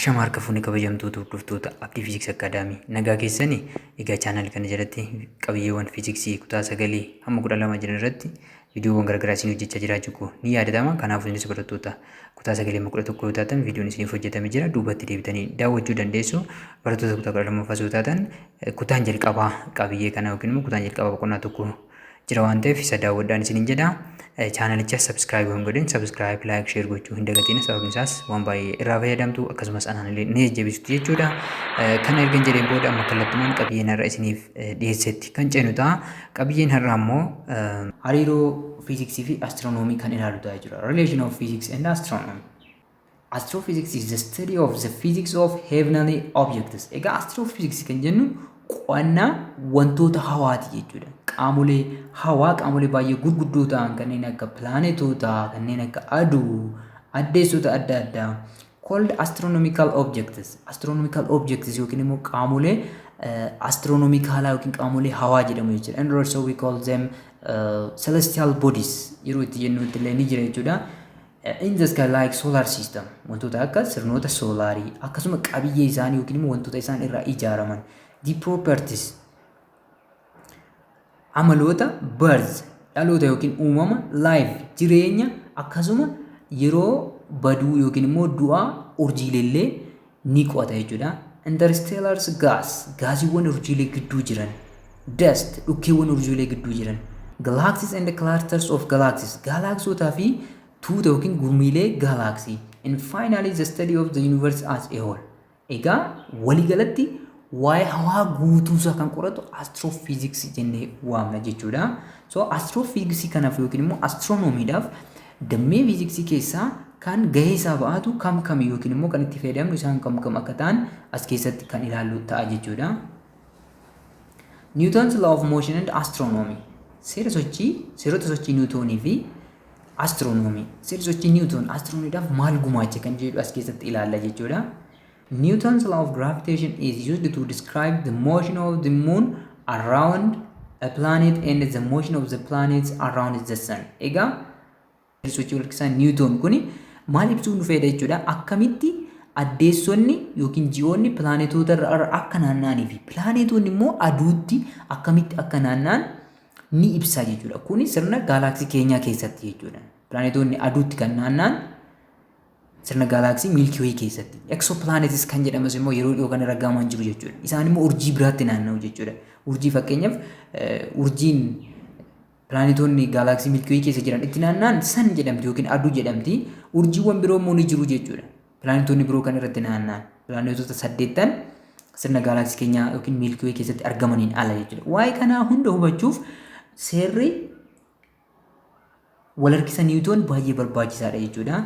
Ashama harka fuunee kabajamtoota hordoftoota Abdii Physics Academy nagaa keessanii egaa channel kana jalatti qabiyyeewwan fiiziksii kutaa 9 hamma 12 jiran irratti viidiyoowwan garagaraa isin hojjechaa jiraachuu ni yaadatama. Kanaaf isinis barattoota kutaa 9 hamma 11 yoo taatan viidiyoon isiniif hojjetamee jira. Duubatti deebitanii daawwachuu dandeessu. Barattoota kutaa 12 yoo taatan kutaan jalqabaa qabiyyee kana yookiin immoo kutaan jalqabaa boqonnaa tokko jira waan ta'eef isa daawwadhaan isiniin jedha. Channelicha subscribe waan godhin subscribe like share gochuu hin dagatiin. Sababni isaas waan baay'ee irraa fayyadamtu akkasumas anaan ni jajjabeessitu jechuudha. Kana ergan jedheen booda amma kallattumaan qabiyyeen har'a isiniif dhiyeessetti kan ceenu ta'a. Qabiyyeen har'a ammoo hariiroo fiiziksii fi astiroonoomii kan ilaalu ta'a jechuudha. Relation of physics and astronomy. Astrophysics is the study of the physics of heavenly objects. Egaa astrophysics kan jennu qo'annaa wantoota hawaati jechuudha. Qaamolee hawaa qaamolee baay'ee gurguddoo ta'an kanneen akka pilaanetoota, kanneen akka aduu, addeessota adda addaa called astronomical objects. Astronomical objects yookiin immoo qaamolee astronomicalaa yookiin qaamolee hawaa jedhamu jechuudha. And also we call them celestial bodies. Yeroo itti jennuutti illee ni jira jechuudha. In the sky like solar system. Wantoota akka sirnoota soolaarii akkasuma qabiyyee isaanii yookiin immoo wantoota isaan irraa ijaaraman. The properties amaloota birth dhaloota yookiin uumama life jireenya akkasuma yeroo baduu yookiin immoo du'a urjiileellee ni qo'ata jechuudha. Interstellar gas gaasiiwwan urjiilee gidduu jiran, dust dhukkeewwan urjiilee gidduu jiran, galaxies and clusters of galaxies gaalaaksootaa fi tuuta yookiin gurmiilee gaalaksii, and finally the study of the universe as a whole. Egaa waliigalatti waa'ee hawaa guutuusaa kan qoratu astrophysics jennee waamna jechuudha. So astrophysics kanaaf yookiin immoo astronomiidhaaf dammee fiiziksii keessaa kan gahee isaa ba'atu kam yookiin immoo kan itti fayyadamnu isaan kam akka ta'an as keessatti kan ilaallu ta'a jechuudha. Newton's law of motion and astronomy. Seerota sochii Newtonii fi astronomy. Seerri sochii Newton astronomiidhaaf maal gumaache kan jedhu as keessatti ilaalla jechuudha. Newton's law of gravitation is used to describe the motion of the moon around a planet and the motion of the planets around the sun. Egaa sochii walakkisaa Newton kuni maal ibsuu nu fayyada jechuudha. Akkamitti addeessonni yookiin ji'oonni pilaanetoota irra akka naanna'anii fi pilaanetoonni immoo aduutti akkamitti akka naanna'an ni ibsa jechuudha. Kuni sirna gaalaksii keenyaa keessatti jechuudha. Pilaanetoonni aduutti kan naanna'an sirna gaalaksii Milky Way keessatti. Exoplanets kan jedhamas immoo yeroo dhiyoo kana argamaa jiru jechuudha. Isaan immoo urjii biraatti naanna'u jechuudha. Urjii fakkeenyaaf urjiin pilaanetoonni gaalaksii Milky Way keessa jiran itti naanna'an san jedhamti yookiin aduu jedhamti. Urjiiwwan biroo immoo ni jiru jechuudha. Pilaanetoonni biroo kan irratti naanna'an pilaanetoota 8 sirna gaalaksii keenyaa yookiin Milky Way keessatti argamaniin ala jechuudha. Waa'ee kanaa hunda hubachuuf seerri walharkisa Newton baay'ee barbaachisaadha jechuudha.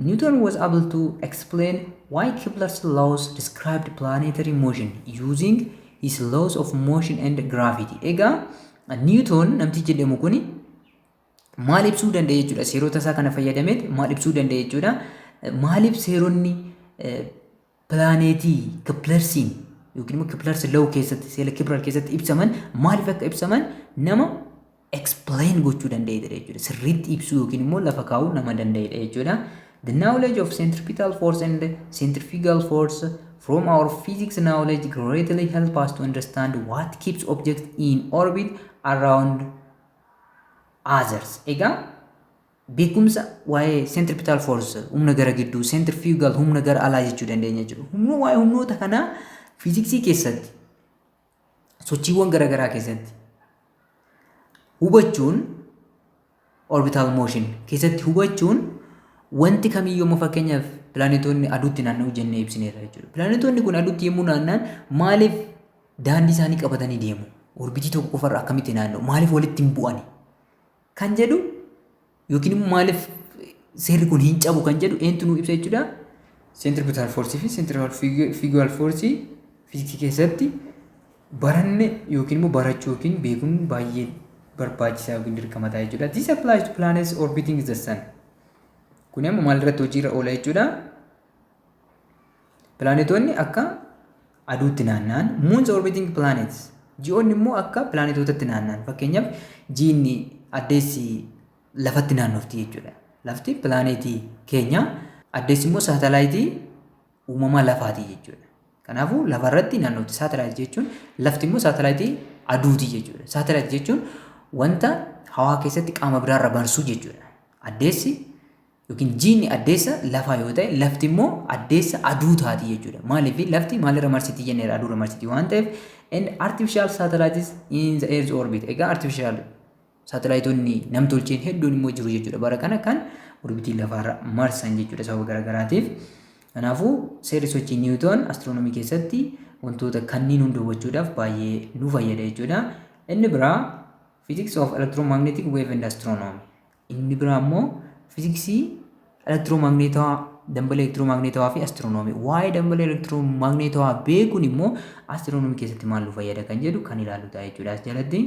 Newton was able to explain why Kepler's laws described planetary motion using his laws of motion and gravity. Egaa Newton namtichi jedhamu kuni maal ibsuu danda'e jechuudha. Seerota isaa kana fayyadamee maal ibsuu danda'e jechuudha. Maaliif seeronni pilaanetii Keplersiin yookiin immoo Kepler's law keessatti seera Kepler keessatti ibsaman maaliif akka ibsaman nama explain gochuu danda'edha jechuudha. Sirriitti ibsuu yookiin immoo lafa kaa'uu nama danda'edha jechuudha. The knowledge of centripetal force and centrifugal force from our physics knowledge greatly help us to understand what keeps objects in orbit around others. Egaa beekumsa waa'ee centripetal force humna gara gidduu centrifugal humna gara alaa jechuu dandeenya jechuudha. Waa'ee humnoota kanaa fiiziksii keessatti sochiiwwan garaagaraa keessatti hubachuun orbital motion keessatti hubachuun wanti kamiyyuu immoo fakkeenyaaf pilaanetoonni aduutti naanna'u jennee ibsineerra jechuudha. Pilaanetoonni kun aduutti yommuu naanna'an maaliif daandii isaanii qabatanii deemu? Orbitii tokko qofarra akkamitti naanna'u? Maaliif walitti hin bu'ani? Kan jedhu yookiin immoo maaliif seerri kun hin cabu kan jedhu eentu nu ibsa jechuudha. Centripetal force fi centrifugal force fiiziksii keessatti baranne yookiin immoo barachuu yookiin beekuun baay'ee barbaachisaa yookiin dirqama ta'a jechuudha. This applies to planets orbiting the sun. Kun immoo maal irratti hojiirra oola jechuudha. Pilaanetoonni akka aduutti naanna'an, moons orbiting planets. Ji'oonni immoo akka pilaanetootatti naanna'an. Fakkeenyaaf ji'ni addeessi lafatti naannofti jechuudha. Lafti pilaanetii keenya addeessi immoo saatalaayitii uumama lafaati jechuudha. Kanaafuu lafarratti naannootti saatalaayit jechuun lafti immoo saatalaayit aduuti jechuudha. Saatalaayit jechuun wanta hawaa keessatti qaama biraarra barsuu jechuudha. Addeessi yookiin jiinni addeessa lafaa yoo ta'e lafti immoo addeessa aduu taati jechuudha. Maaliif lafti maalirra marsitii jenneera aduurra marsitii waan ta'eef and artificial satellites in the earth orbit. Egaa artificial saatalaayitoonni namtolcheen hedduun immoo jiru jechuudha. Bara kana kan orbitii lafaarra marsan jechuudha sababa garaagaraatiif. Kanaafuu seerri sochii Niwutoon astiroonomii keessatti wantoota kanneen hunda hubachuudhaaf baay'ee nu fayyada jechuudha. Inni biraa Physics of Electromagnetic Wave and Astronomy. Inni biraa immoo fiiziksii elektiroomagneetawaa dambalii elektiroomagneetawaa fi astiroonoomii. Waa'ee dambalii elektiroomagneetawaa beekuun immoo astiroonoomii keessatti maal nu fayyada kan jedhu kan ilaallu ta'a jechuudha. As jalatti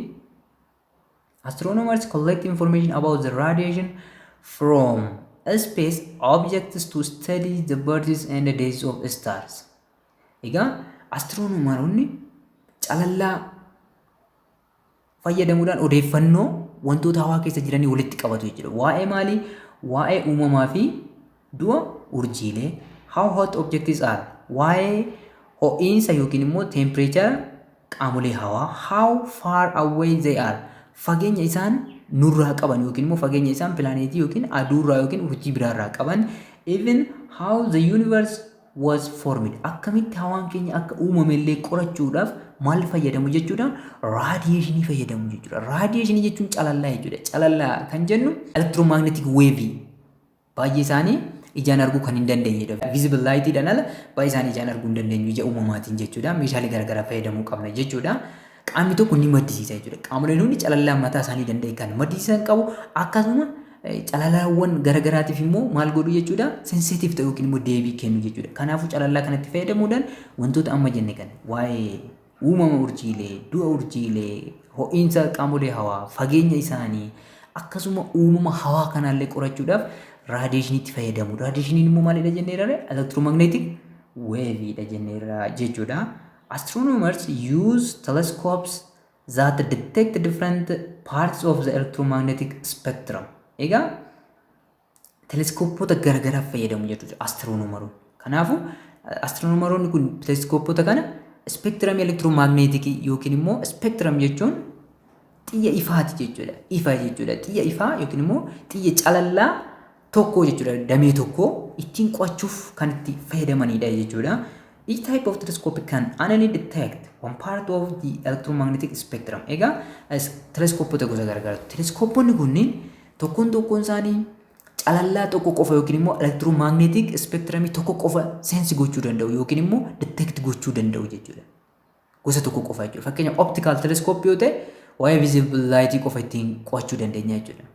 astronomers collect information about the radiation from space objects to study the births and the deaths of stars. Egaa astiroonomaroonni calallaa fayyadamuudhaan odeeffannoo wantoota hawaa keessa jiranii walitti qabatu jechuudha. Waa'ee maalii? Waa'ee uumamaa fi du'a urjiilee, how hot objects are, waa'ee ho'iinsa yookiin immoo temperature qaamolee hawaa, how far away they are, fageenya isaan nurraa qaban yookiin immoo fageenya isaan pilaaneetii yookiin aduurraa yookiin urjii biraarraa qaban, even how the universe was formed, akkamitti hawaan keenya akka uumame illee qorachuudhaaf maal fayyadamu jechuudha? Raadiyeeshinii fayyadamu jechuudha. Raadiyeeshinii jechuun calallaa jechuudha. Calallaa kan jennu elektiroomagneetik weevii baay'ee isaanii ijaan arguu kan hin dandeenyedha. Visible lightiidhaan ala baay'ee isaanii ijaan arguu hin dandeenyu ija uumamaatiin jechuudha. Meeshaalee garaagaraa fayyadamuu qabna jechuudha. Qaamni tokko ni maddisiisa jechuudha. Qaamoleen hundi calallaa mataa isaanii danda'e kan maddisiisan qabu. Akkasuma calalaawwan garaagaraatiif immoo maal godhu jechuudha? Sensitiif ta'u yookiin immoo deebii kennu jechuudha. Kanaafuu calallaa kanatti fayyadamuudhaan wantoota amma jenne kana waa'ee uumama urjiilee, du'a urjiilee, ho'iinsa qaamolee hawaa, fageenya isaanii akkasuma uumama hawaa kanaallee qorachuudhaaf raadiyeeshiniitti fayyadamu. Raadiyeeshiniin immoo maalidha jenneerra? Elektiroomagneetik weeviidha jenneerra jechuudha. Astronomers use telescopes that detect different parts of the electromagnetic spectrum. Egaa teleskoopota garaagaraaf fayyadamu jechuudha astiroonomaroonni. Kanaafuu astiroonomaroonni kun teleskoopota kana spectrum elektiroomagneetikii yookiin immoo spectrum jechuun xiyya ifaati jechuudha. Ifa jechuudha. Xiyya ifaa yookiin immoo xiyya calallaa tokko jechuudha. Damee tokko ittiin qo'achuuf kan itti fayyadamanidha jechuudha. Each type of telescope can only detect one part of the electromagnetic spectrum. Egaa teleskoopota gosa garaagaraatu. Teleskooponni kunniin tokkoon isaanii calallaa tokko qofa yookiin immoo elektiroomagneetik spectrumii tokko qofa seensi gochuu danda'u yookiin immoo detect gochuu danda'u jechuudha. Gosa tokko qofa jechuudha. Fakkeenyaaf optical telescope yoo ta'e waa'ee visible light qofa ittiin qo'achuu dandeenya jechuudha.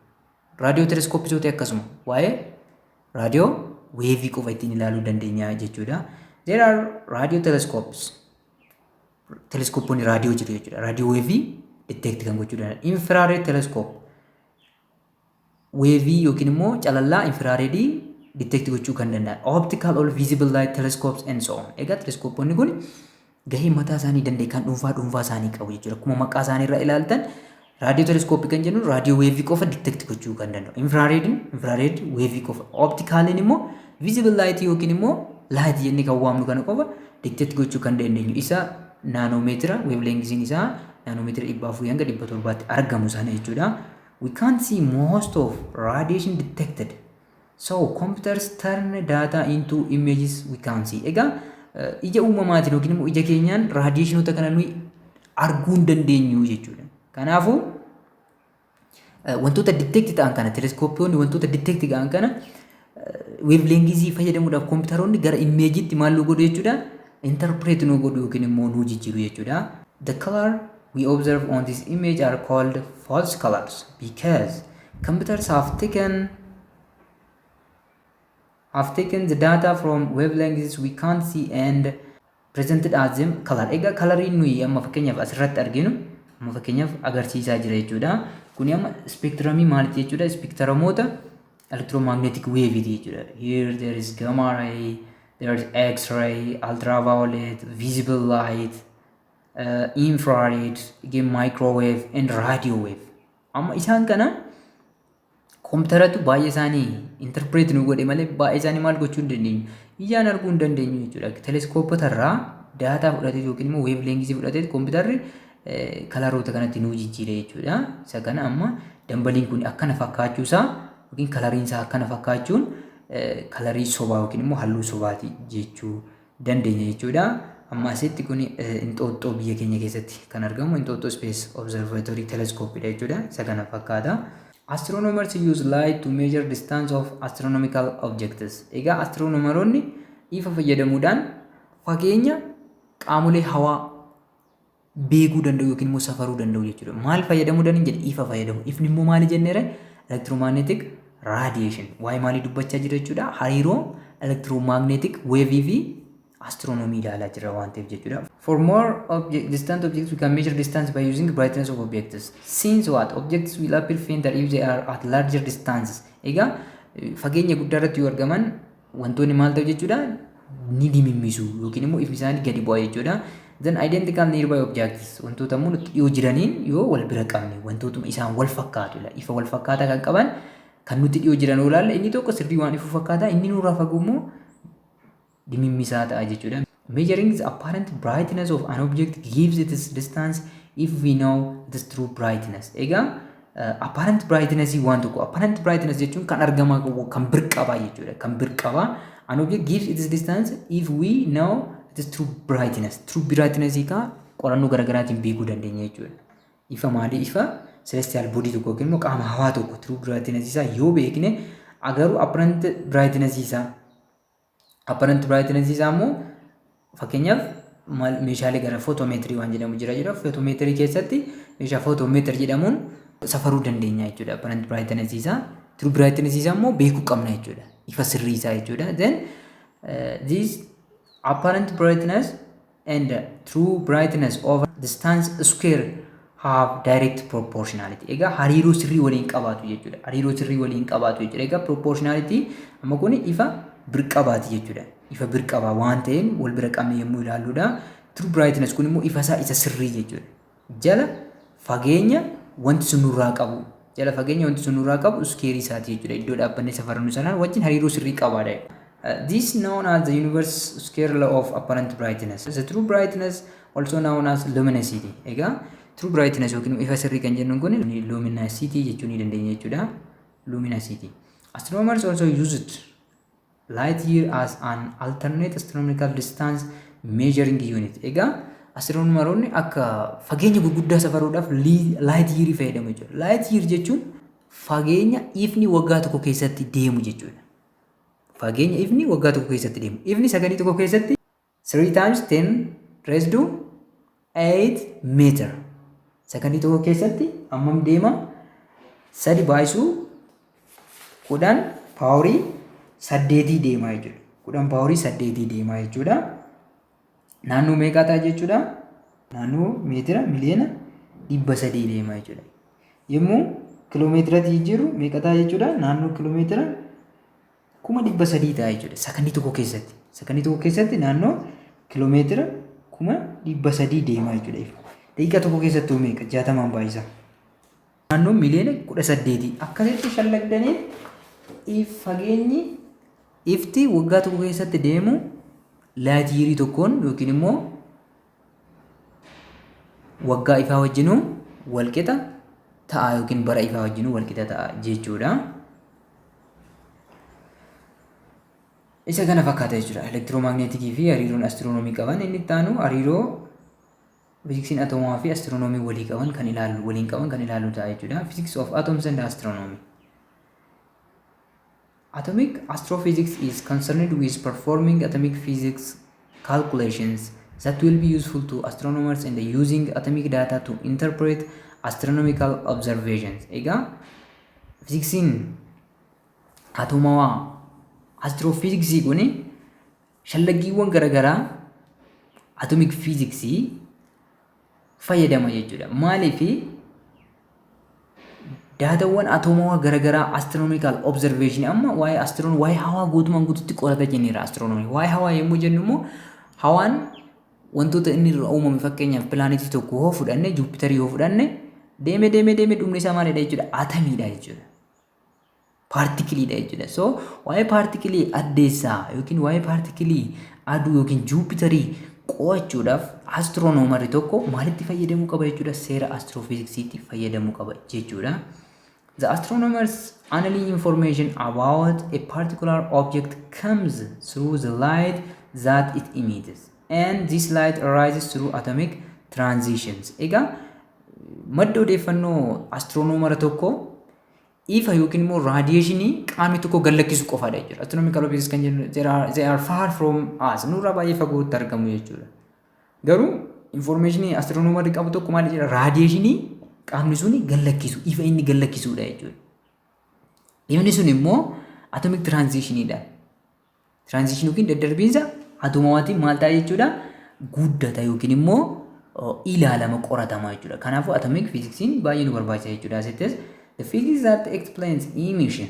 Radio telescope yoo ta'e akkasuma waa'ee radio wave qofa ittiin ilaaluu dandeenya jechuudha. There are radio telescopes. Teleskooponni raadiyoo jiru jechuudha. Radio wave detect kan gochuu danda'an. Infrared telescope. Wave yookiin immoo calallaa infraredii detect gochuu kan danda'an. Optical or visible light telescopes and so on. Egaa teleskooponni kun gahee mataa isaanii danda'e kan dhuunfaa isaanii qabu jechuudha. Akkuma maqaa isaanii irraa ilaaltan raadiyoo teleskooppii kan jennu raadiyoo weevii qofa detect gochuu kan danda'u. Infrared weevii qofa. Opticaliin immoo visible light yookiin immoo light jennee kan waamnu kana qofa detect gochuu kan dandeenyu. Isa naanoomeetira wavelengthiin isaa naanoomeetira 400 hanga 700tti argamu sana jechuudha. We can't see most of radiation detected. So computers turn data into images we can see. Egaa ija uumamaatiin yookiin immoo ija keenyaan raadiyeeshinoota kana nuyi arguu hin dandeenyu jechuudha. Kanaafuu wantoota detect ta'an kana teleskooppiyoonni wantoota detect ta'an kana wavelengthii fayyadamuudhaaf kompiitaroonni gara imeejiitti maal nu godhu jechuudha? Interpret nu godhu yookiin immoo nu jijjiiru jechuudha. The color we observe on this image are called false colors because computers have taken the data from wavelengths we can't see and presented as them color. Egaa coloriin nuyi amma fakkeenyaaf asirratti arginu amma fakkeenyaaf agarsiisaa jira jechuudha. Kuni amma spectrumii maaliti jechuudha? Spectrumoota electromagnetic wave jechuudha. Here there is gamma ray, there is X-ray, ultraviolet, visible light, infrared, again microwave and radio wave. Amma isaan kana kompiitaratu baay'ee isaanii interpret nu godhe malee baay'ee isaanii maal gochuu hin dandeenyu. Ijaan arguu hin dandeenyu jechuudha. Teleeskoopotarraa daataa fudhatee yookiin immoo weevleengizii fudhatee kompiitarri kalaroota kanatti nuu jijjiire jechuudha. Isa kana amma dambaliin kun akkana fakkaachuusaa yookiin kalariin isaa akkana fakkaachuun kalarii sobaa yookiin immoo halluu sobaati jechuu dandeenya jechuudha. Amma asitti kun Inxooxxoo biyya keenya keessatti kan argamu Inxooxxoo Space Observatory Telescope dha jechuudha. Isa kana fakkaata. Astronomers use light to measure distance of astronomical objects. Egaa astronomeroonni ifa fayyadamuudhaan fageenya qaamolee hawaa beekuu danda'u yookiin immoo safaruu danda'u jechuudha. Maal fayyadamuu danda'u jedhe ifa fayyadamu. Ifni immoo maali jenneere? Electromagnetic radiation. Waa'ee maalii dubbachaa jira jechuudha? Hariiroo electromagnetic wave fi astronomy ilaalaa jira waan ta'eef jechuudha. For more distant objects we can measure distance by using brightness of objects. Since what objects will appear fainter if they are at larger distances. Egaa fageenya guddaa irratti yoo argaman wantoonni maal ta'u jechuudha? Ni dimimmisu yookiin immoo ifni isaanii gadi bu'a jechuudha. Then identical nearby objects wantoota immoo yoo jiraniin yoo wal bira qabne wantootuma isaan wal fakkaatudha. Ifa wal fakkaataa kan qaban kan nuti dhiyoo jiran olaalla inni tokko sirrii waan ifu fakkaata inni nurraa fagoo immoo dimimmisaa ta'a jechuudha. Measuring the apparent brightness of an object gives it its distance if we know its true brightness. Egaa apparent brightness waan tokko apparent brightness jechuun kan argamaa kan birqabaa jechuudha. Kan birqabaa an object gives its distance if we know its true brightness. True brightness ka qorannoo garaagaraatiin beekuu dandeenya jechuudha. Ifa maali? Ifa celestial body tokko yookiin immoo qaama hawaa tokko true brightness isaa yoo beekne agaruu apparent brightness isaa immoo fakkeenyaaf meeshaalee gara photometry waan jedhamu jira. Photometry keessatti meeshaa photometer jedhamuun safaruu dandeenya jechuudha. Apparent brightness isaa true brightness isaa immoo beekuu qabna jechuudha. Ifa sirrii isaa jechuudha. Then this apparent brightness and true brightness over distance square have direct proportionality. Egaa hariiroo sirrii waliin qabaatu jechuudha. Hariiroo sirrii waliin qabaatu jechuudha. Egaa proportionality amma kun ifa birqabaati jechuudha. Ifa birqabaa waan ta'een wal bira qabne yommuu ilaalluudha. True brightness kun immoo ifa isaa isa sirrii jechuudha. Jala fageenya wanti sun nurraa qabu. Jala fageenya wanti sun nurraa qabu square isaati jechuudha. Iddoo dhaabbannee safarnu sanaan wajjin hariiroo sirrii qabaadha. This known as the universe square law of apparent brightness. The true brightness also known as luminosity. Egaa true brightness yookiin ifa sirrii kan jennuun kun luminosity jechuu ni dandeenya jechuudha. Luminosity. Astronomers also use it light year as an alternate astronomical distance measuring unit. Egaa astronomeroonni akka fageenya gurguddaa safaruudhaaf light year fayyadamu jechuudha. Light year jechuun fageenya ifni waggaa tokko keessatti deemu jechuudha. Fageenya ifni waggaa tokko keessatti deemu. Ifni sakandii tokko keessatti 3 times 10 raised to 8 meter. Sakandii tokko keessatti hammam deema? 3 baay'isuu 10 paaworii 8 deema jechuudha. 10 paaworii 8 deema jechuudha. Naannoo meeqa ta'a jechuudha? Naannoo meetira miliyoona 300 deema jechuudha. Yommuu kiloomeetiratti jiru meeqa ta'a jechuudha? Naannoo kiloomeetira 300 ta'a jechuudha. Sakandii tokko keessatti. Sakandii tokko keessatti naannoo kiloomeetira 300 deema jechuudha. Daqiiqaa tokko keessatti meeqa? 60 baay'isa. Naannoo miliyoona 18. Akkasitti shallagdanii fageenyi ifti waggaa tokko keessatti deemu light year tokkoon yookiin immoo waggaa ifaa wajjinuu walqixa ta'a yookiin bara ifaa wajjinuu walqixa ta'a jechuudha. Isa kana fakkaata jechuudha. Elektiromagneetikii fi hariiroon astiroonomii qaban inni itti aanu hariiroo fiziksiin atomaa fi astiroonomii waliin qaban kan ilaallu ta'a jechuudha. Physics of atoms and astronomy. Atomic astrophysics is concerned with performing atomic physics calculations that will be useful to astronomers and using atomic data to interpret astronomical observations. Egaa fiziksiin atomaa astrophysicsii kun shallaggiiwwan garaagaraa atomic physicsii fayyadama jechuudha. Maaliif daataawwan atoomawaa garaagaraa astronomical observation amma waa'ee hawaa guutumaan guututti qorata jenneera astronomii. Waa'ee hawaa yommuu jennu immoo hawaan wantoota inni irraa uumame fakkeenyaaf pilaanetii tokko yoo fudhanne Juupitarii yoo fudhanne deeme dhumni isaa maalidha jechuudha? Atamiidha jechuudha. paartikiliidha jechuudha. So waa'ee paartikilii addeessaa yookiin waa'ee paartikilii aduu yookiin Juupitarii qo'achuudhaaf astiroonoomari tokko maalitti fayyadamuu qaba jechuudha? Seera astiroofiziksiitti fayyadamuu qaba jechuudha. The astronomers analyze information about a particular object comes through the light that it emits, and this light arises through atomic transitions. Egaa madda odeeffannoo astiroonoomara tokko ifa yookiin immoo raadiyeeshinii qaamni tokko gallakkisu qofaadha jechuudha. Astronomical objects kan jennu they are far from us, nurraa baay'ee fagootti argamu jechuudha. Garuu informationii astiroonoomari qabu tokko maal jedha? Raadiyeeshinii qaamni suni gallakkisu, ifa inni gallakkisuudha jechuudha. Ifni sun immoo atomic transitionidha. Transition yookiin daddarbiinsa atomawaatiin maal ta'a jechuudha? Guddata yookiin immoo ilaalama qoratama jechuudha. Kanaafuu atomic physiksiin baay'ee nu barbaachisa jechuudha. Asittis the physics that explains emission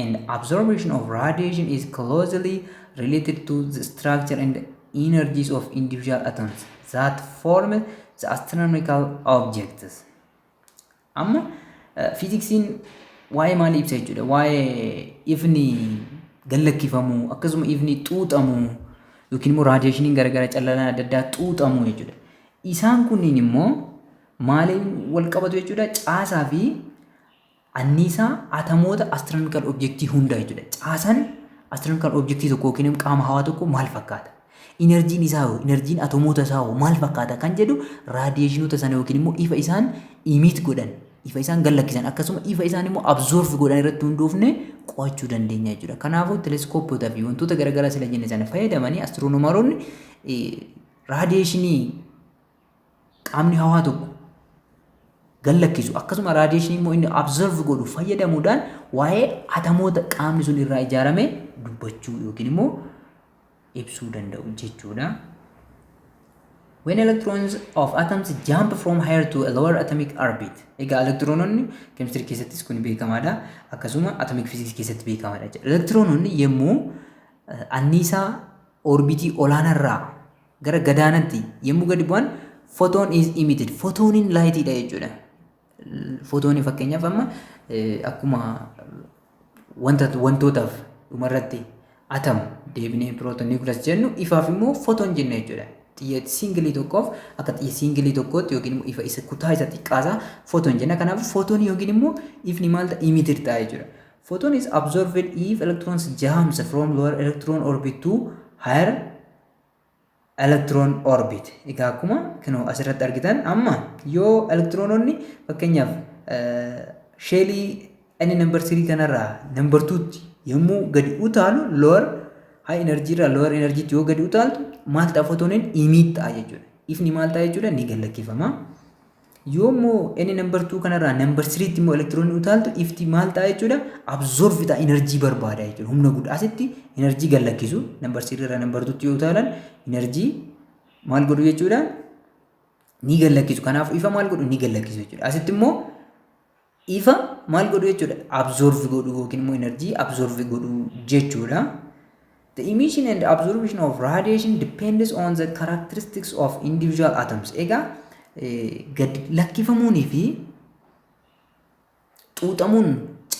and absorption of radiation is closely related to the structure and energies of individual atoms that form the astronomical objects. Amma fiziksiin waa'ee maalii ibsa jechuudha? Waa'ee ifni gallakkifamu akkasuma ifni xuuxamu yookiin immoo raadiyeeshiniin garagara callalaan adda addaa xuuxamu jechuudha. Isaan kunniin immoo maaliin wal qabatu jechuudha? Caasaa fi anniisaa atomoota astronomical objectii hundaa jechuudha. Caasaan astronomical objectii tokko yookiin qaama hawaa tokko maal fakkaata? Enerjiin isaa hoo, enerjiin atomoota isaa hoo maal fakkaata kan jedhu raadiyeeshinoota sana yookiin immoo ifa isaan emit godhan, ifa isaan gallakkisan akkasuma ifa isaan immoo absorb godhan irratti hundoofne qo'achuu dandeenya jechuudha. Kanaafuu teleeskooppootaa fi wantoota garaagaraa sila jenne sana fayyadamanii astiroonomaroonni raadiyeeshinii qaamni hawaa tokko gallakkisu akkasuma raadiyeeshinii immoo inni absorb godhu fayyadamuudhaan waa'ee atomoota qaamni sun irraa ijaarame dubbachuu yookiin immoo ibsuu danda'u jechuudha. When electrons of atoms jump from higher to a lower atomic orbit. Egaa elektiroononni keemistrii keessattis kun beekamaadha. Akkasuma atomic physics keessatti beekamaadha. Elektiroononni yommuu anniisaa orbitii olaanarraa gara gadaanatti yommuu gadi bu'an photon is emitted. Photoniin laayitiidha jechuudha. Photonii fakkeenyaaf amma akkuma wantootaaf dhumarratti atom deebinee proton nucleus jennu ifaaf immoo photon jenna jechuudha. Xiyya singilii tokkoof akka xiyya singilii tokkootti yookiin immoo ifa isa kutaa isa xiqqaasaa photon jenna. Kanaaf photon yookiin immoo ifni maal ta'a? Emitted ta'a jechuudha. Photon is absorbed if electrons jumps from lower electron orbit to higher electron orbit. Egaa akkuma kanoo asirratti argitan amma yoo elektiroononni fakkeenyaaf sheelii inni number 3 kanarraa number 2tti yommuu gadi utaalu lower high energy irraa lower energy yoo gadi utaaltu maal ta'a? Photoniin emit ta'a jechuudha. Ifni maal ta'a jechuudha? Ni gallakkifama. Yoommoo inni number 2 kanarraa number 3tti immoo elektiroonni utaaltu ifti maal ta'a jechuudha? Absorb ta'a, energy barbaada jechuudha. Humna guddaa asitti energy gallakkisu number 3 irraa number 2tti yoo utaalan energy maal godhu jechuudha? Ni gallakkisu. Kanaaf ifa maal godhu? Ni gallakkisu jechuudha. Asitti immoo ifa maal godhu jechuudha? Absorb godhu yookiin immoo energy absorb godhu jechuudha. The emission and absorption of radiation depends on the characteristics of individual atoms. Egaa gad lakkifamuunii fi xuuxamuun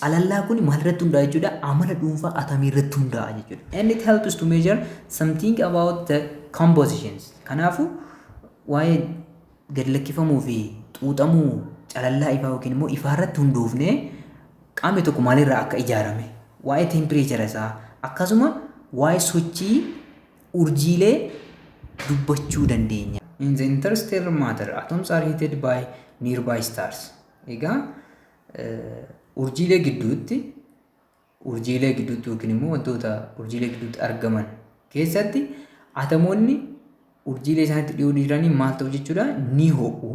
calallaa kun maal irratti hundaa'a jechuudha? Amala dhuunfaa atomii irratti hundaa'a jechuudha. And it helps to measure something about the compositions. Kanaafuu waa'ee gad lakkifamuu fi xuuxamuu calallaa ifaa yookiin immoo ifaa irratti hundoofne qaamni tokko maalirraa akka ijaarame, waa'ee tempereechara isaa akkasuma waa'ee sochii urjiilee dubbachuu dandeenya. In the interstellar matter, atoms are heated by nearby stars. Egaa urjiilee gidduutti yookiin immoo wantoota urjiilee gidduutti argaman keessatti atomoonni urjiilee isaanitti dhiyoo jiranii maal ta'u jechuudha? Ni ho'u.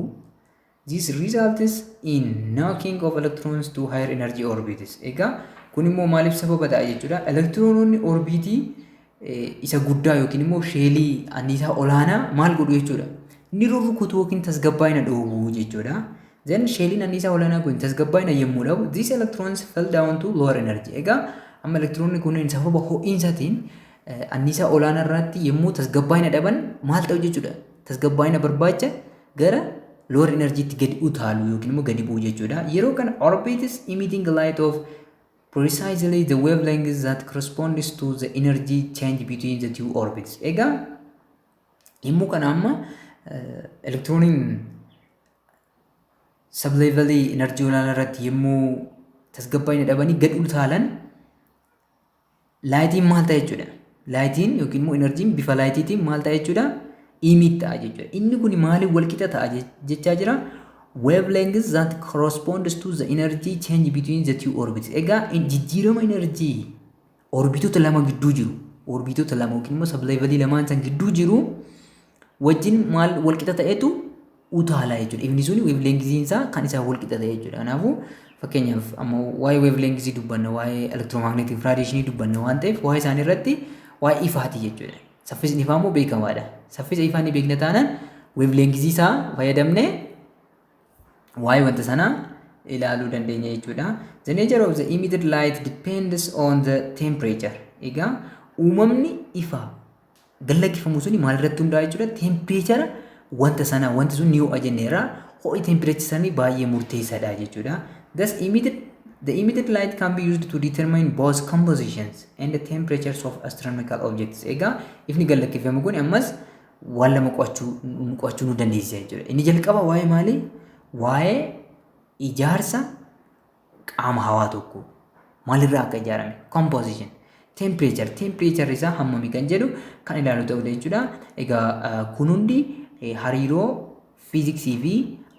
This results in knocking of electrons to higher energy orbits. Egaa kun immoo maaliif sababa ta'a jechuudha? Elektiroononni orbiitii isa guddaa yookiin immoo sheelii anniisaa olaanaa maal godhu jechuudha? Ni rurrukutu yookiin tasgabbaa'ina dhoowwu jechuudha. Then sheeliin anniisaa olaanaa kun tasgabbaa'ina yommuu dhabu, these electrons fell down to lower energy. Egaa amma elektiroonni kunneen sababa ho'iinsaatiin anniisaa olaanaa irratti yommuu tasgabbaa'ina dhaban maal ta'u jechuudha? Tasgabbaa'ina barbaacha gara lower energy tti gadi utaalu yookiin immoo gadi bu'u jechuudha. Yeroo kana orbit is emitting light of precisely the wavelength that corresponds to the energy change between the two orbits. Egaa immoo kana amma elektirooniin sublevelii energy olaanaa irratti yommuu tasgabbaa'ina dhabanii gad utaalan laayitiin maal ta'a jechuudha. Laayitiin yookiin immoo enerjiin bifa laayitiitiin maal ta'a jechuudha? Emit ta'a jechuudha. Inni kun maaliif walqixa ta'a jechaa jira? Wavelengths that corresponds to the energy change between the two orbits. Egaa jijjiirama energy orbitoota lama gidduu jiru. Orbitoota lama yookiin immoo sublevelii lamaan san gidduu jiru wajjin maal walqixa ta'etu utaalaa jechuudha. Ifni suni wavelengthiin isaa kan isaa walqixa ta'e jechuudha. Kanaafuu fakkeenyaaf amma waa'ee wavelengthii dubbanna, waa'ee electromagnetic radiation dubbanna waan ta'eef waa'ee isaanii irratti waa'ee ifaati jechuudha. Saffisni ifaa immoo beekamaadha. Saffisa ifaa ni beekna taanaan wavelengthii isaa fayyadamnee waa'ee wanta sanaa ilaaluu dandeenya jechuudha. The nature of the emitted light depends on the temperature. Egaa uumamni ifaa gallakkifamu suni maal irratti hundaa'a jechuudha? Temperature wanta sanaa, wanti sun ni ho'a jenneerra. Ho'i temperature sanii baay'ee murteessaadha jechuudha. Thus the emitted light can be used to determine both compositions and the temperatures of astronomical objects. Egaa ifni gallakkifamu kun ammas waan lama qo'achuu nu dandeessisa jechuudha. Inni jalqaba waa'ee maalii? Waa'ee ijaarsa qaama hawaa tokko maalirraa akka ijaarame, composition, temperature isaa hammami kan jedhu kan ilaalu ta'uu jechuudha. Egaa kun hundi hariiroo fiiziksii fi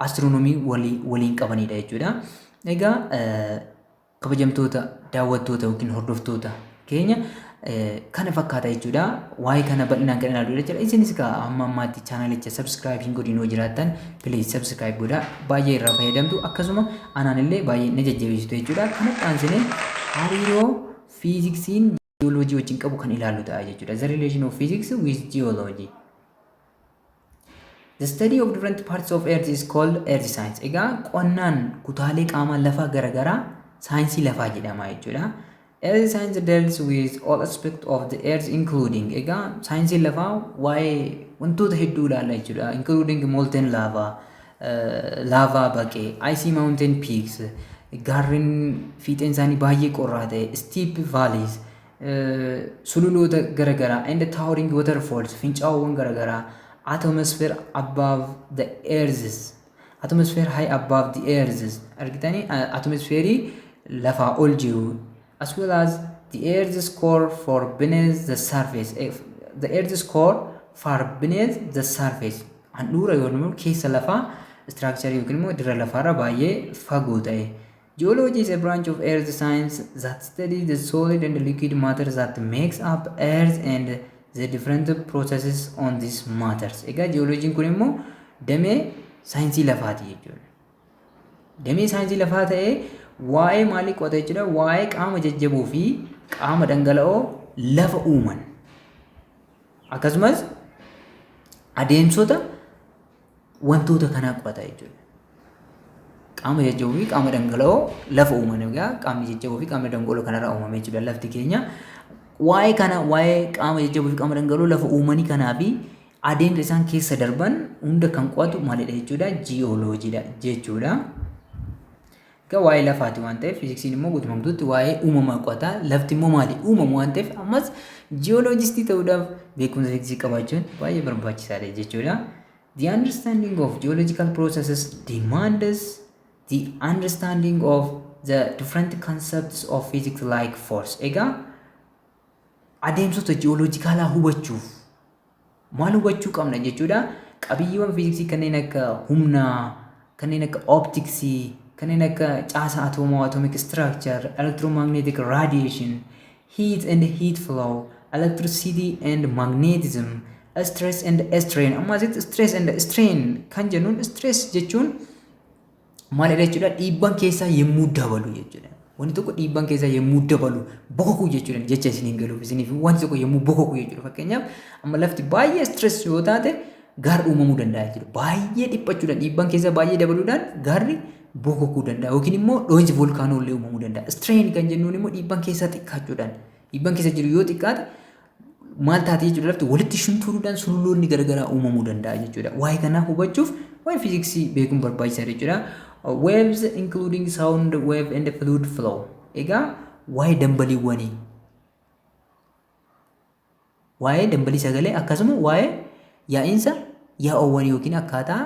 astiroonomii waliin qabanidha jechuudha. Egaa kabajamtoota daawwattoota yookiin hordoftoota keenya kana fakkaata jechuudha. Waa'ee kana bal'inaan kan ilaalu jechuudha. Isinis amma ammaatti chaanalicha subscribe hin godhin yoo jiraattan please subscribe godhaa. Baay'ee irraa fayyadamtu, akkasuma anaan illee baay'ee na jajjabeessitu jechuudha. Kanatti aansinee hariiroo fiiziksiin jiyooloojii wajjin qabu kan ilaalu ta'a jechuudha. The relation of physics with geology. The study of different parts of Earth is called Earth science. Egaa qonnaan kutaalee qaama lafaa garaagaraa saayinsii lafaa jedhama jechuudha. Earth science deals with all aspects of the Earth including. Egaa saayinsii lafaa waa'ee wantoota hedduu ilaalla jechuudha. Including molten lava, lava baqee, icy mountain peaks, gaarreen fiixeen isaanii baay'ee qorraa ta'e, steep valleys, sululoota garaagaraa, and towering waterfalls, fincaa'aawwan garaagaraa. Atmosphere above the earth, atmosphere high above the earth. Argitanii atmosphere lafaa ol jiru, as well as the earth's core for beneath the surface. The earth's core far beneath the surface. Handhuura yookiin keessa lafaa structure yookiin immoo dirra lafaarra baay'ee fagoo ta'e. Geology is a branch of earth science that studies the solid and liquid matter that makes up earth and the different processes on these matters. Egaa geologiin kun immoo damee saayinsii lafaati jechuudha. Damee saayinsii lafaa ta'ee waa'ee maalii qo'ata jechuudha? Waa'ee qaama jajjaboo fi qaama dhangala'oo lafa uuman. Akkasumas adeemsota wantoota kanaa qo'ata jechuudha. Qaama jajjaboo fi qaama dhangala'oo lafa uuman. Egaa qaamni jajjaboo fi qaamni dhangala'oo kanarraa uumame jechuudha lafti keenya. Waa'ee kana waa'ee qaama jajjaboo fi qaama dhangala'oo lafa uumanii kanaa fi adeemsa isaan keessa darban hunda kan qo'atu maalidha jechuudha? Jiyooloojiidha jechuudha. Egaa waa'ee lafaati waan ta'eef fiiziksiin immoo guutummaatti waa'ee uumamaa qo'ata. Lafti immoo maali? Uumamu waan ta'eef ammas jiyooloojistii ta'uudhaaf beekumsa fiiziksii qabaachuun baay'ee barbaachisaadha jechuudha. The understanding of geological processes demands the understanding of the different concepts of physics like force. Egaa adeemsota jiyooloojikaalaa hubachuuf maal hubachuu qabna jechuudha? Qabiyyeewwan fiiziksii kanneen akka humnaa, kanneen akka optiksii, kanneen akka caasaa atoomaa, atomic structure, electromagnetic radiation, heat and heat flow, electricity and magnetism, stress and strain. Ammasitti stress and strain kan jennuun, stress jechuun maalidha jechuudha? Dhiibbaan keessaa yemmuu dabalu jechuudha. Wanti tokko dhiibbaan keessaa yemmuu dabalu bokokuu jechuudha. Jecha isiniin galuuf isiniif wanti tokko yemmuu bokokuu jechuudha. Fakkeenyaaf amma lafti baay'ee stress yoo taate gaarri uumamuu danda'a jechuudha. Baay'ee dhiphachuudhaan dhiibbaan keessaa baay'ee dabaluudhaan gaarri bokokuu danda'a yookiin immoo dhohinsi volkaanoo illee uumamuu danda'a. Strain kan jennuun immoo dhiibbaan keessaa xiqqaachuudhaan dhiibbaan keessa jiru yoo xiqqaate maal taate jechuudha? Lafti walitti shunturuudhaan sululoonni garaagaraa uumamuu danda'a jechuudha. Waa'ee kanaa hubachuuf waa'ee fiiziksii beekuun barbaachisaadha jechuudha. Waves including sound wave and fluid flow. Egaa waa'ee dambaliiwwanii, waa'ee dambalii sagalee akkasuma waa'ee yaa'insa yaa'oowwan yookiin akkaataa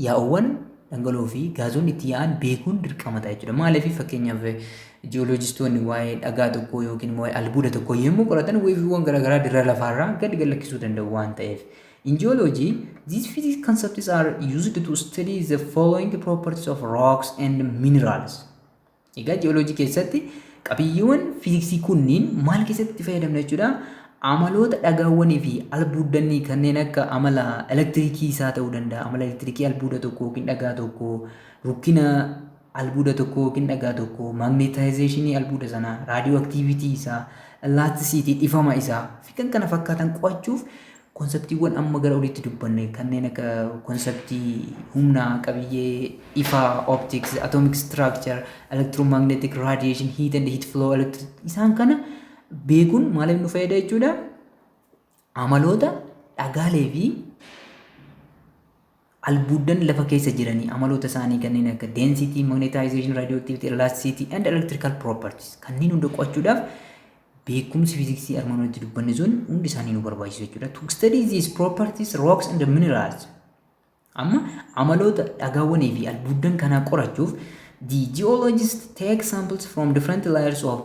yaa'oowwan dhangala'oo fi gaazonni itti yaa'an beekuun dirqama ta'a jechuudha. Maaliif fakkeenyaaf jiyooloojistoonni waa'ee dhagaa tokkoo yookiin waa'ee albuuda tokkoo yommuu qoratan weeviiwwan garaagaraa dirra lafaarraa gadi lakkisuu danda'u waan ta'eef. In geology, these physics concepts are used to study the following properties of rocks and minerals. Egaa jiyooloojii keessatti qabiyyeewwan fiiziksii kunniin maal keessatti fayyadamna jechuudha? Amaloota dhagaawwanii fi albuudanii kanneen akka amala elektiriikii isaa ta'uu danda'a. Amala elektiriikii albuuda tokko yookiin dhagaa tokko, rukkina albuuda tokko yookiin dhagaa tokko, magnetization albuuda sanaa, raadiyoo aktivitii isaa, elasticity dhifama isaa fi kan kana fakkaatan qo'achuuf konseptiiwwan amma gara olitti dubbanne kanneen akka konseptii humna qabiyyee ifaa, optics, atomic structure, electromagnetic radiation, heat and heat flow, isaan kana beekuun maaliif nu fayyada jechuudha? Amaloota dhagaalee fi albuudan lafa keessa jiranii amaloota isaanii kanneen akka density, magnetization, radioactivity, elasticity and electrical properties kanneen hunda qo'achuudhaaf beekumsi fiiziksii armaan olitti dubbanne sun hundi isaanii nu barbaachisu jechuudha. To study these properties, rocks and minerals. Amma amaloota dhagaawwanii fi albuudan kanaa qorachuuf the geologist take samples from different layers of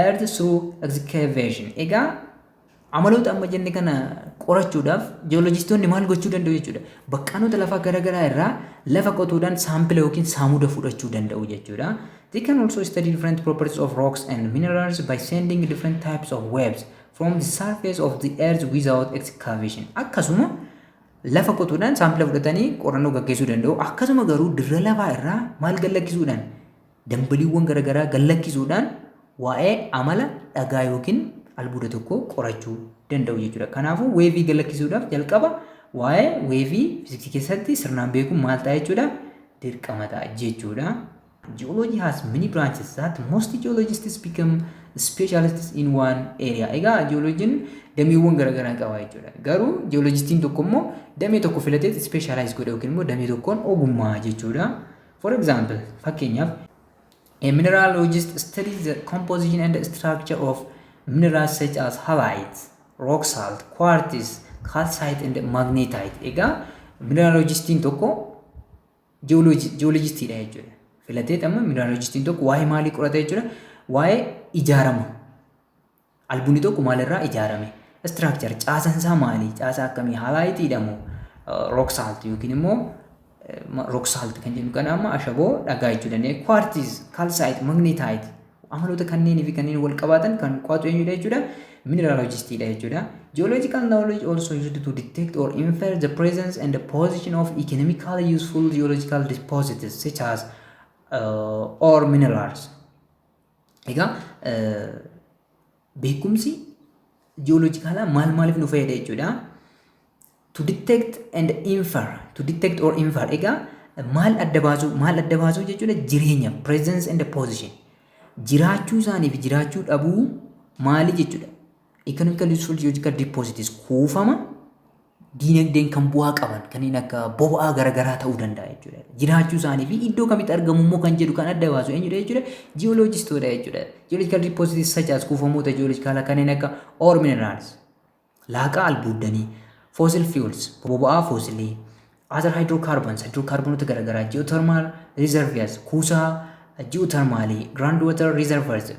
earth through excavation. Egaa amaloota amma jenne kana qorachuudhaaf jiyooloojistoonni maal gochuu danda'u jechuudha? Baqqaanota lafaa garaagaraa irraa lafa qotuudhaan saampila yookiin saamuda fudhachuu danda'u jechuudha. They can also study different properties of rocks and minerals by sending different types of waves from the surface of the earth without excavation. Akkasuma lafa qotuudhaan saampila fudhatanii qorannoo gaggeessuu danda'u. Akkasuma garuu dirra lafaa irraa maal gallakkisuudhaan dambaliiwwan garaagaraa gallakkisuudhaan waa'ee amala dhagaa yookiin albuuda tokko qorachuu danda'u jechuudha. Kanaafuu weevii gallakkisuudhaaf jalqaba waa'ee weevii fiiziksii keessatti sirnaan beekuun maal ta'a jechuudha? Dirqama ta'a jechuudha. Geology has many branches that most geologists become specialists in one area. Egaa geologiin dameewwan garaagaraa qaba jechuudha. Garuu geolojistiin tokko immoo damee tokko filatee specialize godha yookiin immoo damee tokkoon ogummaa jechuudha. For example, fakkeenyaaf a mineralogist studies the composition and structure of minerals such as halite, rock salt, quartz, calcite and magnetite. Egaa mineralogistiin tokko geologistiidha jechuudha. Filatee amma mineralogistiin tokko waa'ee maalii qorata jechuudha? Waa'ee ijaarama. Albuudni tokko maalirraa ijaarame? Structure caasaan isaa maali? Caasaa akkamii? Haliteidha moo rock salt yookiin immoo rock salt kan jennu kana amma ashaboo dhagaa jechuudha. Quartz, calcite, magnetite amaloota kanneenii fi kanneen wal qabaatan kan qo'atu eenyudha jechuudha? Mineralogistiidha jechuudha. Geological knowledge also used to detect or infer the presence and the position of economically useful geological deposits such as or minerals. Egaa beekumsi jiyoolojikaalaa maaliif nu fayyada jechuudha? To detect and infer, to detect or infer. Egaa maal adda baasuu jechuudha? Jireenya, presence and position. Jiraachuu isaanii fi jiraachuu dhabuu maali jechuudha? Economical useful geological deposits kuufama diinagdeen kan bu'aa qaban kanneen akka boba'aa garaagaraa ta'uu danda'a jechuudha. Jiraachuu isaanii fi iddoo kamitti argamu immoo kan jedhu kan adda baasu eenyudha jechuudha? Jiyooloojistoota jechuudha. Geological deposits such as kuufamoota jiyoolojikaalaa kanneen akka ore minerals, laaqaa albuudanii, fossil fuels, boba'aa fosilii, other hydrocarbonota garaagaraa, geothermal reservoirs, kuusaa geothermaalii, groundwater reservoirs,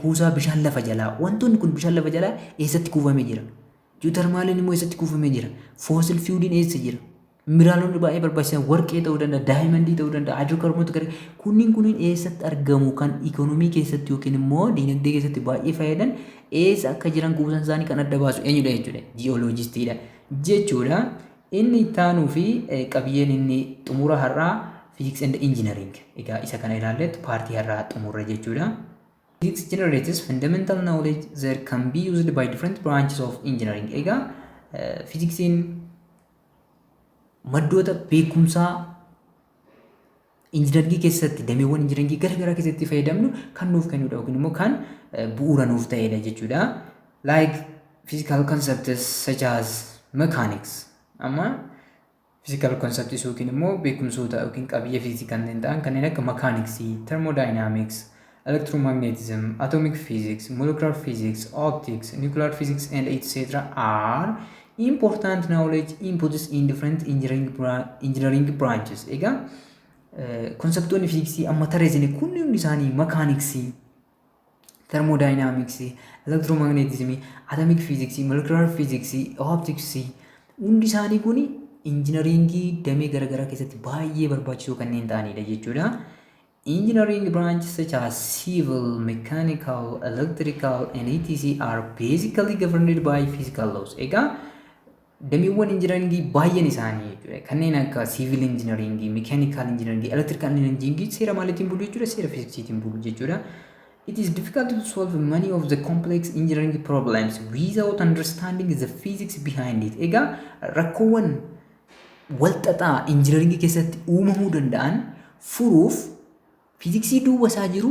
kuusaa bishaan lafa jalaa. Wantoonni kun bishaan lafa jalaa eessatti kuufamee jira? Geothermaaliin immoo eessatti kuufamee jira? Fossil fueliin eessa jira? Mineraalonni baay'ee barbaachisan warqee ta'uu danda'a, daayimandii ta'uu danda'a, hydrocarbonota garaagaraa kunniin eessatti argamu kan ikoonomii keessatti yookiin immoo diinagdee keessatti baay'ee fayyadan eessa akka jiran kuusan isaanii kan adda baasu eenyudha jechuudha? Jiyooloojistiidha jechuudha. Inni ittaanuu fi qabiyyeen inni xumura har'aa Physics and Engineering. Egaa isa kana ilaalletti paartii har'aa xumurra jechuudha. Physics generates fundamental knowledge that can be used by different branches of engineering. Egaa fiiziksiin maddoota beekumsaa injiinaringii keessatti dameewwan injiinaringii garaagaraa keessatti fayyadamnu kan nuuf kennudha yookiin immoo kan bu'uura nuuf ta'edha jechuudha. Like physical concepts such as mechanics. Amma physical concepts yookiin immoo beekumsoota yookiin qabiyyee fiiziksii kanneen ta'an kanneen akka mechanics, thermodynamics, electromagnetism, atomic physics, molecular physics, optics, nuclear physics, and etc. are important knowledge inputs in different engineering branches. Egaa konseptoonni fiiziksii amma tarreessine kunni hundi isaanii makaaniksii, thermodynamics, electromagnetism, atomic physics, molecular physics, optics hundi isaanii kuni injineringii damee garaagaraa keessatti baay'ee barbaachisoo kanneen ta'anidha jechuudha. Engineering branches such as civil, mechanical, electrical, and etc. are basically governed by physical laws. Egaa dameewwan injineringii baay'een isaanii jechuudha. Kanneen akka civil engineering, mechanical engineering, electrical engineering seera maaliitiin bulu jechuudha? Seera fiiziksiitiin bulu jechuudha. It is difficult to solve many of the complex engineering problems without understanding the physics behind it. Egaa rakkoowwan walxaxaa engineering keessatti uumamuu danda'an furuuf fiiziksii duuba isaa jiru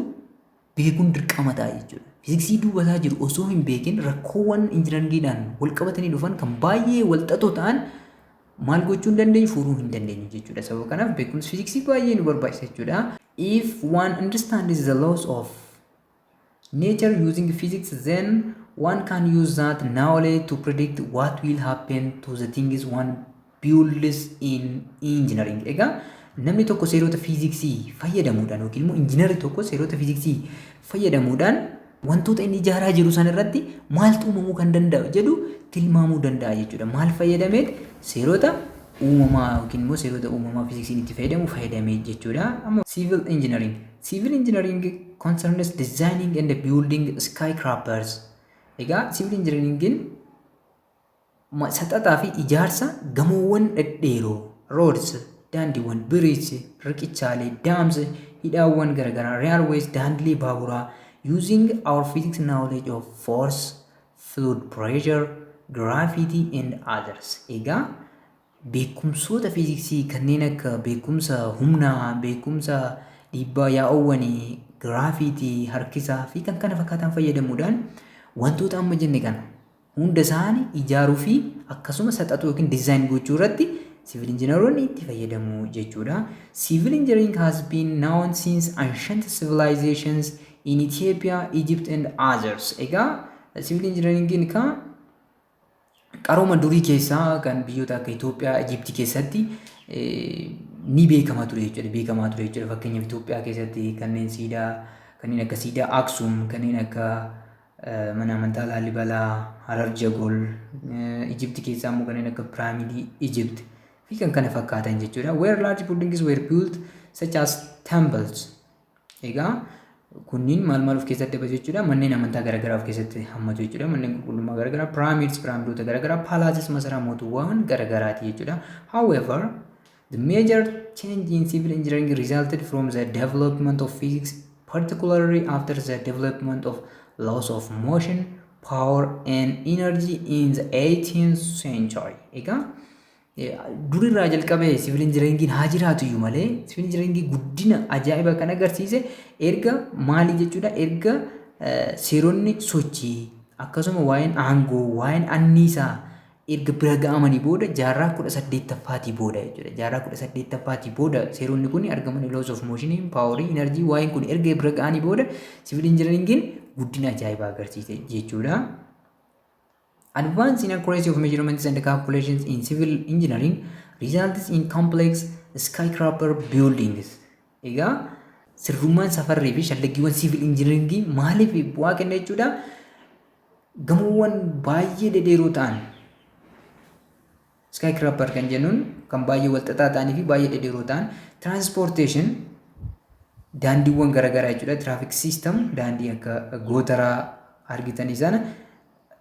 beekuun dirqama ta'a jechuudha. Fiiziksii duuba isaa jiru osoo hin beekin rakkoowwan injineeringiidhaan wal qabatanii dhufan kan baay'ee walxaxoo ta'an maal gochuu hin dandeenyu furuu hin dandeenyu jechuudha. Sababa kanaaf beekumsi fiiziksii baay'ee nu barbaachisa jechuudha. If one understands the laws of nature using physics, then one can use that knowledge to predict what will happen to the things one builds in engineering. Egaa namni tokko seerota fiiziksii fayyadamuudhaan yookiin immoo injiinarri tokko seerota fiiziksii fayyadamuudhaan wantoota inni ijaaraa jiru san irratti maaltu uumamuu kan danda'u jedhu tilmaamuu danda'a jechuudha. Maal fayyadamee seerota uumamaa yookiin immoo seerota uumamaa fiiziksiin itti fayyadamee jechuudha. Amma civil engineering. Civil engineering concerns designing and building skyscrapers. Egaa civil engineeringin saxaxaa fi ijaarsa gamoowwan dhedheeroo, roads, daandiiwwan, biriichi, riqichaalee, daams, hidhaawwan garaagaraa, railways, daandilee baaburaa using our physics knowledge of force, fluid pressure, gravity and others. Egaa beekumsoota fiiziksii kanneen akka beekumsa humnaa, beekumsa dhiibbaa yaa'oowwanii, giraafitii, harkisaa fi kan kana fakkaatan fayyadamuudhaan wantoota amma jenne kana hunda isaanii ijaaruu fi akkasuma saxaxuu yookiin diizaayin gochuu irratti civil engineeronni itti fayyadamu jechuudha. Civil engineering has been known since ancient civilizations in Ethiopia, Egypt and others. Egaa civil engineeringin kan qarooma durii keessaa kan biyyoota akka Itoophiyaa, Egypt keessatti ni beekama ture jechuudha. Fakkeenyaaf Itoophiyaa keessatti kanneen akka siidaa Aksum, kanneen akka mana amantaa Laalibalaa, Harar Jagol, Egypt keessaa immoo kanneen akka piraamidii Egypt fi kan kana fakkaatan jechuudha. Where large buildings were built such as temples. Egaa kunniin maal of keessatti dabatu jechuudha. Manneen amantaa garaagaraa of keessatti hammatu jechuudha. Manneen qulqullummaa garaagaraa, piraamindoota garaagaraa, palaces masaraa mootummaawwan garaagaraati jechuudha. However, the major change in civil engineering resulted from the development of physics, particularly after the development of laws of motion, power and energy in the 18th century. Egaa durirraa jalqabee civil engineeringin haa jiraatu iyyuu malee civil engineeringii guddina ajaa'ibaa kan agarsiise erga maalii jechuudha, erga seeronni sochii akkasuma waa'een aangoo, waa'een anniisaa erga bira ga'amanii booda jaarraa 18ffaatii booda jechuudha. Jaarraa 18ffaatii booda seeronni kun argaman, laws of motion, power, energy waa'een kun erga bira ga'anii booda civil engineeringin guddina ajaa'ibaa agarsiise jechuudha. Advance in accuracy of measurements and calculations in civil engineering results in complex skyscraper buildings. Egaa sirrummaan safarree fi shallaggiiwwan civil engineeringii maaliif bu'aa kenna jechuudha? Gamoowwan baay'ee dhedheeroo ta'an skyscraper kan jennuun kan baay'ee walxaxaa ta'anii fi baay'ee dhedheeroo ta'an, transportation daandiiwwan garaagaraa jechuudha, traffic system daandii akka gootaraa argitanii sana,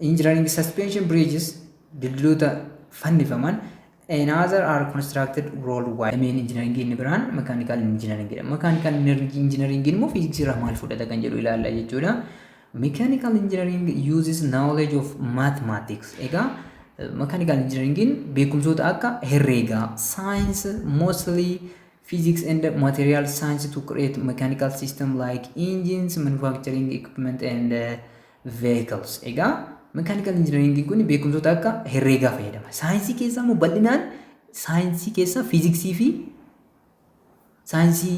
engineering suspension bridges dildiloota fannifaman, and other are constructed worldwide. Main engineering inni biraan mechanical engineering jedhama. Mechanical engineering immoo physics irraa maal fudhata kan jedhu ilaalla jechuudha. Mechanical engineering uses knowledge of mathematics. Egaa mechanical engineering beekumsoota akka herreegaa, science, mostly physics and material science to create mechanical system like engines, manufacturing equipment and vehicles. Egaa mechanical engineering kun beekumsoota akka herreegaa fayyadama. Saayinsii keessaa immoo bal'inaan saayinsii keessaa fiiziksii fi saayinsii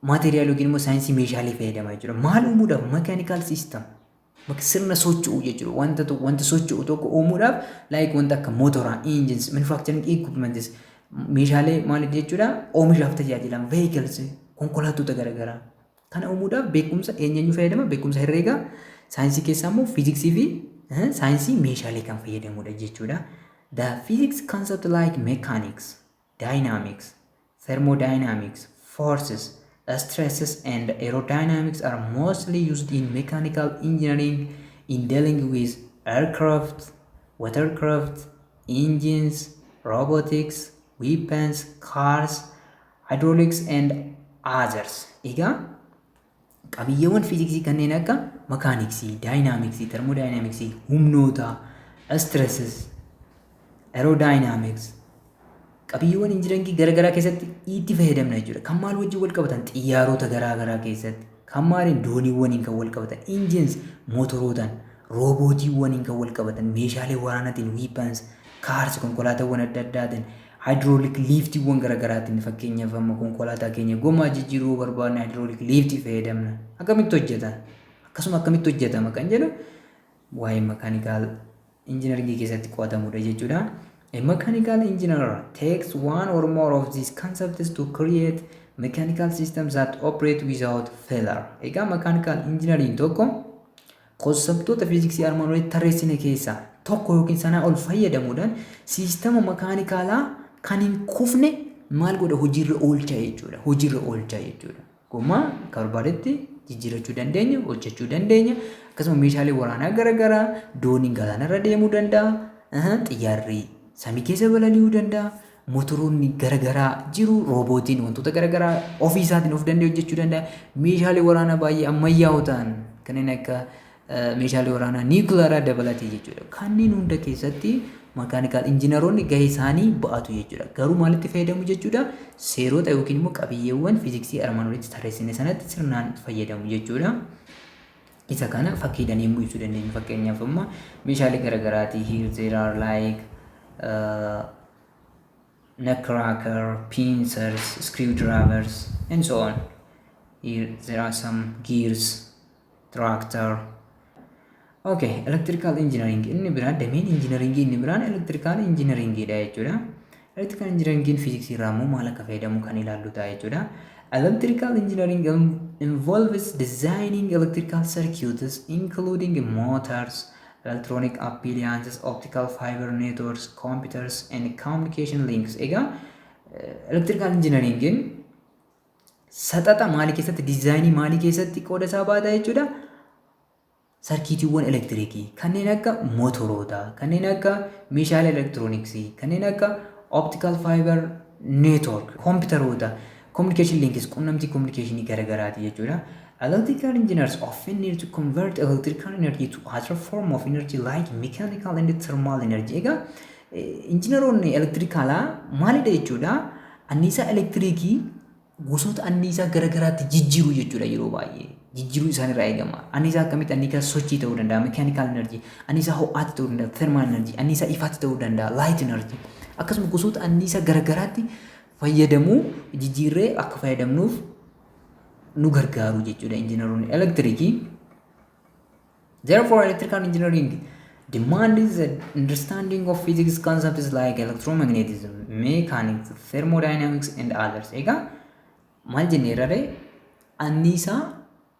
maateriyaal yookiin immoo saayinsii meeshaalee fayyadama jechuudha. Maal uumuudhaaf? Mechanical system. Sirna socho'u jechuudha. Wanta socho'u tokko uumuudhaaf like wanta akka mootoraa, engines, manufacturing equipments meeshaalee maal jechuudha? Oomishaaf tajaajilan vehicles, konkolaattota garaagaraa. Kana uumuudhaaf beekumsa eenyutu fayyadama? Beekumsa herreegaa, saayinsii keessaa immoo fiiziksii fi saayinsii meeshaalee kan fayyadamudha jechuudha. The physics concept like mechanics, dynamics, thermodynamics, forces, stresses and aerodynamics are mostly used in mechanical engineering in dealing with aircraft, watercraft, engines, robotics, weapons, cars, hydraulics and others. Egaa qabiyyeewwan fiiziksii kanneen akka makaaniksii, daayinaamiksii, termodaayiinaamiksii, humnoota, stresses, aerodynamics qabiyyeewwan injinaringii garaagaraa keessatti itti fayyadamna jechuudha. Kan maal wajjin wal qabatan? Xiyyaarota garaagaraa keessatti. Kan maaliin? Dooniiwwaniin kan wal qabatan. Engines mootorootaan, roobootiiwwaniin kan wal qabatan, meeshaalee waraanaatiin, weapons, cars, konkolaataawwan adda addaatiin, hydraulic liiftiiwwan garaagaraatiin fakkeenyaaf amma konkolaataa keenya gomaa jijjiiruu barbaadne hydraulic liiftii fayyadamna. Akkamitti hojjeta? Akkasuma akkamitti hojjetama kan jedhu waa'ee mechanical engineering keessatti qo'atamudha jechuudha. A mechanical engineer takes one or more of these concepts to create mechanical systems that operate without failure. Egaa mechanical engineering tokko konseptoota fiiziksii armaan olitti tarreessine keessaa tokko yookiin sanaa ol fayyadamuudhaan siistama makaanikaalaa kan hin kufne maal godha? Hojiirra oolcha jechuudha. Hojiirra oolcha jechuudha. Gomaa akka barbaadetti jijjiirachuu dandeenya, hojjechuu dandeenya. Akkasuma meeshaalee waraanaa garaagaraa dooniin galaanarra deemuu danda'a. Xiyyaarri samii keessa balali'uu danda'a. Motoroonni garaagaraa jiru. Roobootiin wantoota garaagaraa ofii isaatiin of danda'e hojjechuu danda'a. Meeshaalee waraanaa baay'ee ammayyaa'oo ta'an kanneen akka meeshaalee waraanaa niikuleeraa dabalatee jechuudha. Kanneen hunda keessatti makaanikaal injiinaroonni gahee isaanii ba'atu jechuudha. Garuu maalitti fayyadamu jechuudha? Seerota yookiin immoo qabiyyeewwan fiiziksii armaan olitti tarreessine sanatti sirnaan fayyadamu jechuudha. Isa kana fakkiidhaan yommuu ibsuu dandeenya. Fakkeenyaaf amma meeshaalee garaagaraati. Here there are like nutcracker, pincers, screwdrivers and so on. Here there are some gears, tractor. Okay, electrical engineering inni biraan dameen engineeringii inni biraan electrical engineeringidha jechuudha. Electrical engineeringin fiiziksii irraa immoo maal akka fayyadamu kan ilaallu ta'a jechuudha. Electrical engineering involves designing electrical circuits including motors, electronic appliances, optical fiber networks, computers and communication links. Egaa electrical engineeringin saxaxa maalii keessatti diizaayinii maalii keessatti qooda isaa baata jechuudha. Sarkiitiiwwan elektirikii kanneen akka motorootaa, kanneen akka meeshaalee elektirooniksii, kanneen akka optical fiber network, kompiitaroota, communication links, quunnamtii communicationii garaagaraati jechuudha. Electrical engineers often need to convert electrical energy to other form of energy like mechanical and thermal energy. Egaa injiinaroonni elektirikaalaa maalidha jechuudha? Anniisaa elektirikii gosoota anniisaa garaagaraatti jijjiiruu jechuudha yeroo baay'ee. Jijjiiruu isaan irraa eegama. Anniisaa akkamitti? Anniisaa sochii ta'uu danda'a, mechanical energy, anniisaa ho'aatti ta'uu danda'a, thermal energy, anniisaa ifaatti ta'uu danda'a, light energy. Akkasuma gosoota anniisaa garaagaraatti fayyadamuu jijjiirree akka fayyadamnuuf nu gargaaru jechuudha injiinaroonni elektirikii. Therefore, electrical engineering demands the understanding of physics concepts like electromagnetism, mechanics, thermodynamics and others. Egaa maal jenneerree anniisaa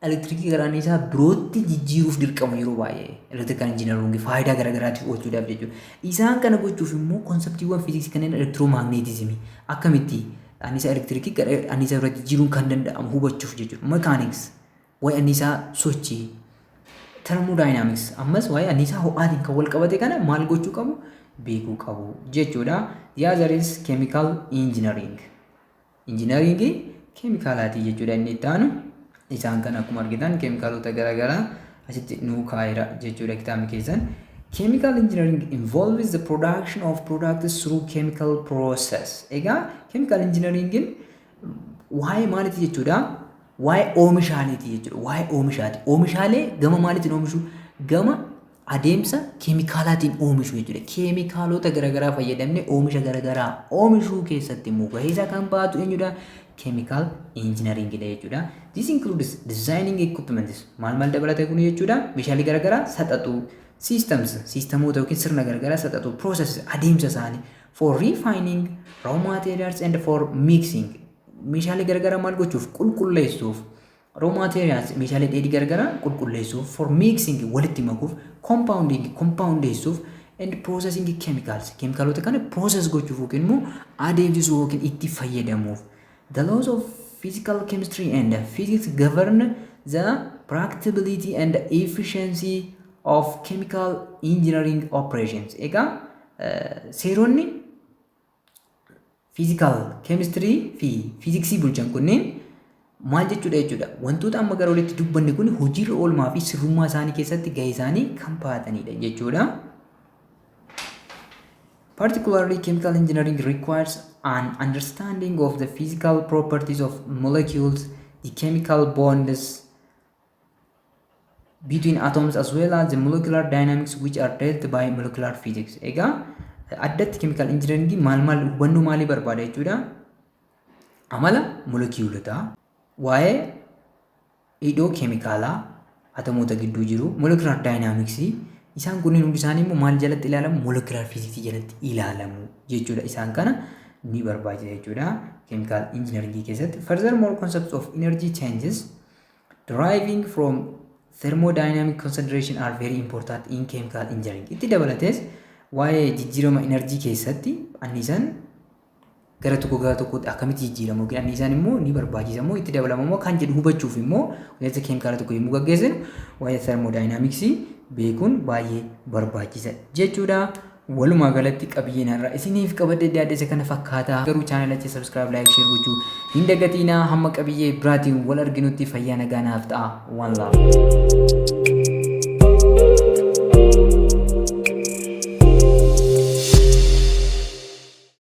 elektirikii gara anniisaa birootti jijjiiruuf dirqama yeroo baay'ee electrical engineering faayidaa garaagaraatiif oolchuudhaaf jechuudha. Isaan kana gochuuf immoo konseptiiwwan fiiziksii kanneen elektiromagnetismii akkamitti anniisaa elektirikii gara anniisaa biraa jijjiiruun kan danda'amu hubachuuf jechuudha. Mechanics waa'ee anniisaa sochii, thermodynamics ammas waa'ee anniisaa ho'aatiin kan wal qabate kana maal gochuu qabu? Beekuu qabu jechuudha. The other is chemical engineering. Engineeringii keemikaalaati jechuudha inni itti aanu. Isaan kan akkuma argitan keemikaalota garaagaraa asitti nuu kaa'eera jechuudha kitaabni keessan. Chemical engineering involves the production of products through chemical process. Egaa chemical engineeringin waa'ee maaliiti jechuudha? Waa'ee oomishaaleeti jechuudha. Waa'ee oomishaati. Oomishaalee gama maaliitiin oomishu? Gama adeemsa keemikaalaatiin oomishu jechuudha. Keemikaalota garaagaraa fayyadamne oomisha garaagaraa oomishuu keessatti immoo gahee isaa kan baatu eenyudha? chemical engineering dha jechuudha. This includes designing equipments. Maal dabalata kun jechuudha meeshaalee garagaraa saxaxuu systems systemoota yookiin sirna garagaraa saxaxuu process adeemsa isaanii for refining raw materials and for mixing. Meeshaalee garagaraa maal gochuuf qulqulleessuuf raw materials meeshaalee dheedhii garagaraa qulqulleessuuf for mixing walitti makuuf compoundeessuuf and processing chemicals chemicalota kana process gochuuf yookiin immoo adeemsisuu yookiin itti fayyadamuuf. The laws of physical chemistry and physics govern the practicability and efficiency of chemical engineering operations. Ega seeronni physical chemistry fi physics bulchan kunneen maal jechuudha wantoota amma gara olitti dubbanne kun hojiirra oolmaa fi sirrummaa isaanii keessatti gahee isaanii kan baatanidha jechuudha. Particularly, chemical engineering requires an understanding of the physical properties of molecules, the chemical bonds between atoms, as well as the molecular dynamics which are dealt by molecular physics. Ega addatti chemical engineering maal hubannu maali barbaada jechuudha. Amala moleculeota waa'ee hidhoo keemikaalaa atomoota gidduu jiru molecular dynamics isaan kunniin hundi isaanii immoo maal jalatti ilaalamu molecular physics jalatti ilaalamu jechuudha. Isaan kana ni barbaachisa jechuudha chemical engineering keessatti. Furthermore, concepts of energy changes deriving from thermodynamic consideration are very important in chemical engineering. Itti dabalatees waa'ee jijjiirama energy keessatti anniisaan gara tokkotti akkamitti jijjiiramu yookiin anniisaan immoo ni barbaachisa moo itti dabalama moo kan jedhu hubachuuf immoo wantoota keemikaala tokko yommuu gaggeessinu waa'ee thermodynamics beekuun baay'ee barbaachisa jechuudha. Walumaa galatti qabiyyeen irraa isiniif qabadde daadessa kana fakkaata. Garuu chaanalicha subscribe, like, share gochuu hin dagatinaa. Hamma qabiyyee biraatiin wal arginutti fayyaa nagaa naaf ta'a. One love.